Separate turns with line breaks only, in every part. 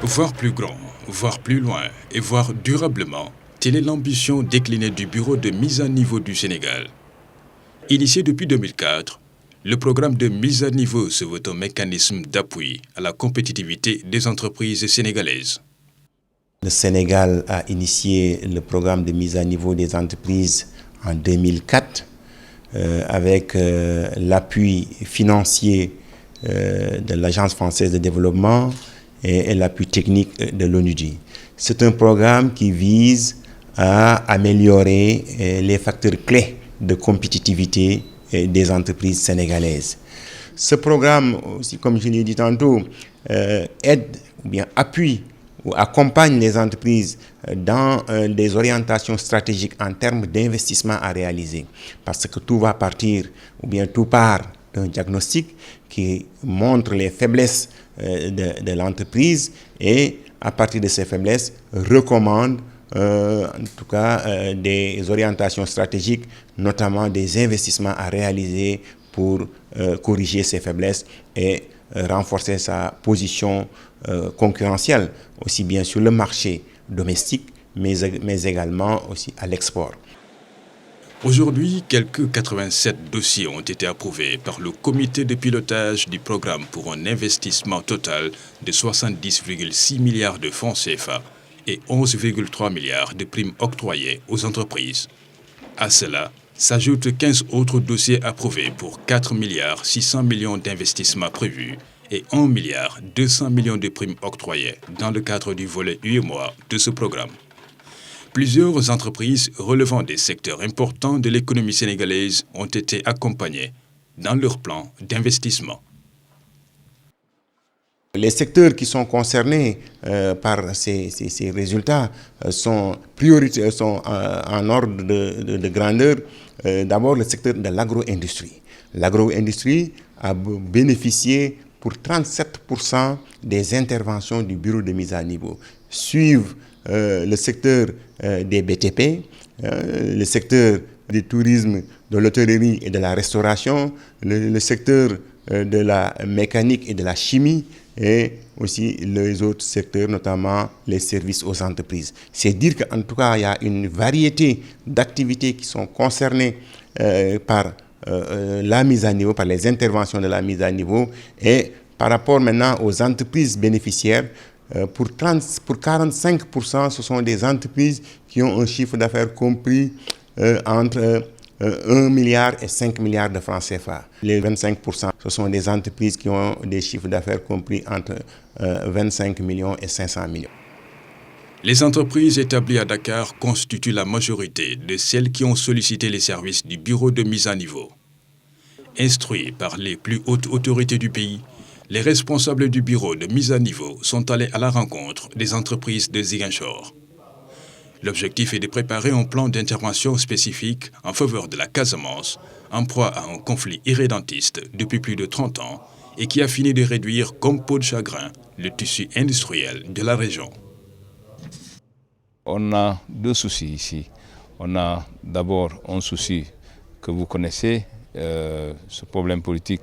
Voir plus grand, voir plus loin et voir durablement, telle est l'ambition déclinée du Bureau de mise à niveau du Sénégal. Initié depuis 2004, le programme de mise à niveau se veut un mécanisme d'appui à la compétitivité des entreprises sénégalaises.
Le Sénégal a initié le programme de mise à niveau des entreprises en 2004 avec l'appui financier de l'Agence française de développement et l'appui technique de l'ONUDI. C'est un programme qui vise à améliorer les facteurs clés de compétitivité des entreprises sénégalaises. Ce programme, aussi, comme je l'ai dit tantôt, aide ou bien appuie ou accompagne les entreprises dans des orientations stratégiques en termes d'investissement à réaliser. Parce que tout va partir, ou bien tout part d'un diagnostic qui montre les faiblesses de l'entreprise et à partir de ces faiblesses recommande en tout cas des orientations stratégiques, notamment des investissements à réaliser pour corriger ces faiblesses et renforcer sa position concurrentielle, aussi bien sur le marché domestique, mais également aussi à l'export.
Aujourd'hui, quelques 87 dossiers ont été approuvés par le comité de pilotage du programme pour un investissement total de 70,6 milliards de francs CFA et 11,3 milliards de primes octroyées aux entreprises. À cela s'ajoutent 15 autres dossiers approuvés pour 4 milliards 600 millions d'investissements prévus et 1 milliard 200 millions de primes octroyées dans le cadre du volet UEMOA de ce programme. Plusieurs entreprises relevant des secteurs importants de l'économie sénégalaise ont été accompagnées dans leur plan d'investissement.
Les secteurs qui sont concernés par ces résultats sont en ordre de grandeur. D'abord, le secteur de l'agro-industrie. L'agro-industrie a bénéficié pour 37% des interventions du bureau de mise à niveau. Suivent le secteur des BTP, le secteur du tourisme, de l'hôtellerie et de la restauration, le secteur de la mécanique et de la chimie et aussi les autres secteurs, notamment les services aux entreprises. C'est dire qu'en tout cas, il y a une variété d'activités qui sont concernées par la mise à niveau, par les interventions de la mise à niveau et par rapport maintenant aux entreprises bénéficiaires, pour 45%, ce sont des entreprises qui ont un chiffre d'affaires compris entre 1 milliard et 5 milliards de francs CFA. Les 25%, ce sont des entreprises qui ont des chiffres d'affaires compris entre 25 millions et 500 millions.
Les entreprises établies à Dakar constituent la majorité de celles qui ont sollicité les services du bureau de mise à niveau. Instruits par les plus hautes autorités du pays, les responsables du bureau de mise à niveau sont allés à la rencontre des entreprises de Ziguinchor. L'objectif est de préparer un plan d'intervention spécifique en faveur de la Casamance, en proie à un conflit irrédentiste depuis plus de 30 ans et qui a fini de réduire comme peau de chagrin le tissu industriel de la région.
On a deux soucis ici. On a d'abord un souci que vous connaissez, ce problème politique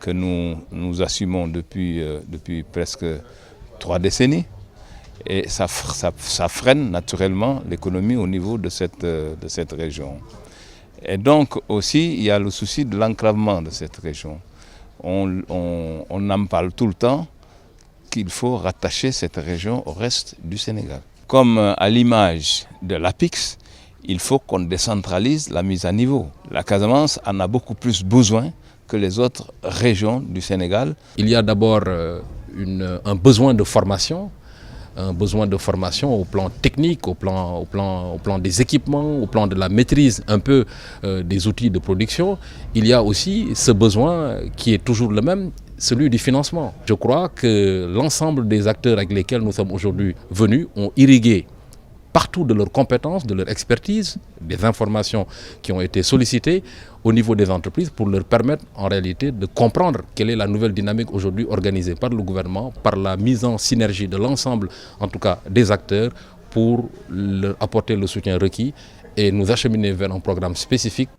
que nous assumons depuis presque 3 décennies. Et ça freine naturellement l'économie au niveau de cette région. Et donc aussi, il y a le souci de l'enclavement de cette région. On en parle tout le temps qu'il faut rattacher cette région au reste du Sénégal. Comme à l'image de l'APIX, il faut qu'on décentralise la mise à niveau. La Casamance en a beaucoup plus besoin que les autres régions du Sénégal.
Il y a d'abord un besoin de formation. Un besoin de formation au plan technique, au plan des équipements, au plan de la maîtrise un peu des outils de production. Il y a aussi ce besoin qui est toujours le même, celui du financement. Je crois que l'ensemble des acteurs avec lesquels nous sommes aujourd'hui venus ont irrigué partout de leurs compétences, de leur expertise, des informations qui ont été sollicitées au niveau des entreprises pour leur permettre en réalité de comprendre quelle est la nouvelle dynamique aujourd'hui organisée par le gouvernement, par la mise en synergie de l'ensemble, en tout cas des acteurs, pour leur apporter le soutien requis et nous acheminer vers un programme spécifique.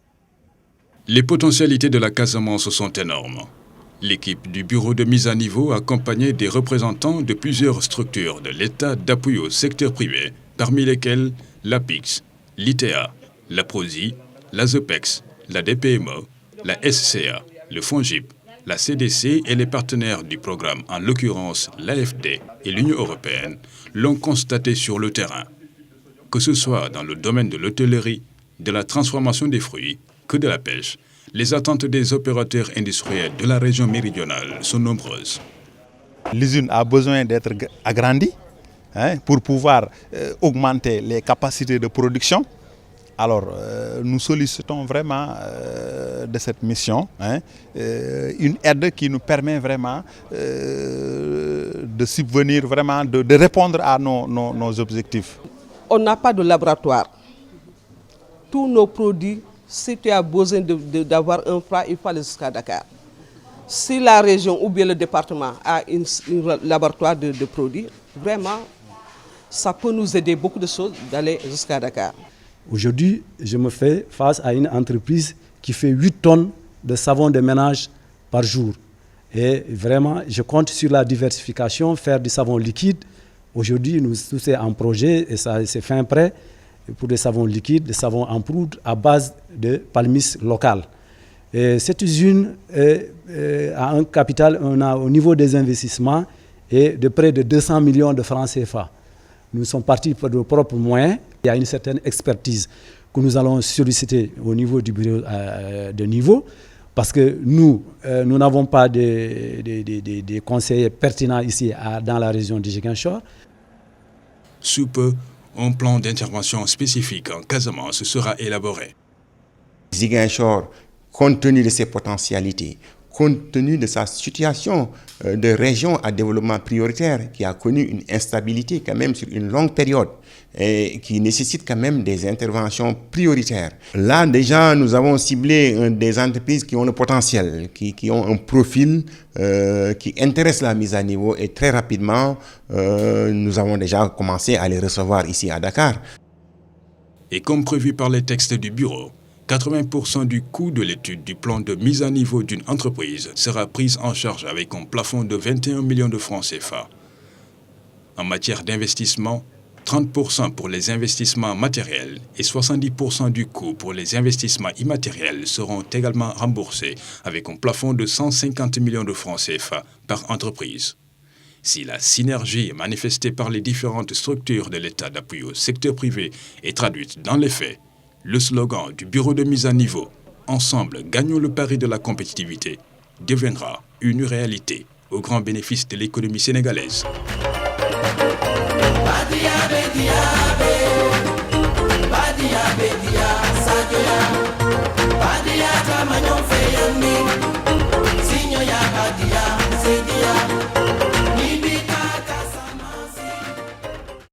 Les potentialités de la Casamance sont énormes. L'équipe du bureau de mise à niveau, accompagnée des représentants de plusieurs structures de l'État d'appui au secteur privé, parmi lesquelles l'APIX, l'ITEA, la PROSI, la ZEPEX, la DPME, la SCA, le FONGIP, la CDC et les partenaires du programme, en l'occurrence l'AFD et l'Union européenne, l'ont constaté sur le terrain. Que ce soit dans le domaine de l'hôtellerie, de la transformation des fruits, que de la pêche, les attentes des opérateurs industriels de la région méridionale sont nombreuses.
L'usine a besoin d'être agrandie pour pouvoir augmenter les capacités de production. Alors, nous sollicitons vraiment de cette mission une aide qui nous permet vraiment de subvenir, vraiment de répondre à nos objectifs.
On n'a pas de laboratoire. Tous nos produits, si tu as besoin d'avoir un froid, il faut aller jusqu'à Dakar. Si la région ou bien le département a un laboratoire de produits, vraiment, ça peut nous aider beaucoup de choses d'aller jusqu'à Dakar.
Aujourd'hui, je me fais face à une entreprise qui fait 8 tonnes de savon de ménage par jour. Et vraiment, je compte sur la diversification, faire du savon liquide. Aujourd'hui, nous sommes en projet et ça c'est fin prêt pour des savons liquides, des savons en poudre à base de palmiste local. Et cette usine a un capital, on a au niveau des investissements et de près de 200 millions de francs CFA. Nous sommes partis pour nos propres moyens. Il y a une certaine expertise que nous allons solliciter au niveau du bureau de niveau parce que nous n'avons pas des conseillers pertinents ici dans la région de Ziguinchor.
Sous peu, un plan d'intervention spécifique en Casamance sera élaboré.
Ziguinchor, compte tenu de ses potentialités, compte tenu de sa situation de région à développement prioritaire qui a connu une instabilité quand même sur une longue période et qui nécessite quand même des interventions prioritaires. Là déjà nous avons ciblé des entreprises qui ont le potentiel, qui ont un profil qui intéresse la mise à niveau et très rapidement nous avons déjà commencé à les recevoir ici à Dakar.
Et comme prévu par les textes du bureau, 80% du coût de l'étude du plan de mise à niveau d'une entreprise sera prise en charge avec un plafond de 21 millions de francs CFA. En matière d'investissement, 30% pour les investissements matériels et 70% du coût pour les investissements immatériels seront également remboursés avec un plafond de 150 millions de francs CFA par entreprise. Si la synergie manifestée par les différentes structures de l'État d'appui au secteur privé est traduite dans les faits, le slogan du bureau de mise à niveau « Ensemble, gagnons le pari de la compétitivité » deviendra une réalité au grand bénéfice de l'économie sénégalaise.
Badia, Badia, Badia, Badia, Badia,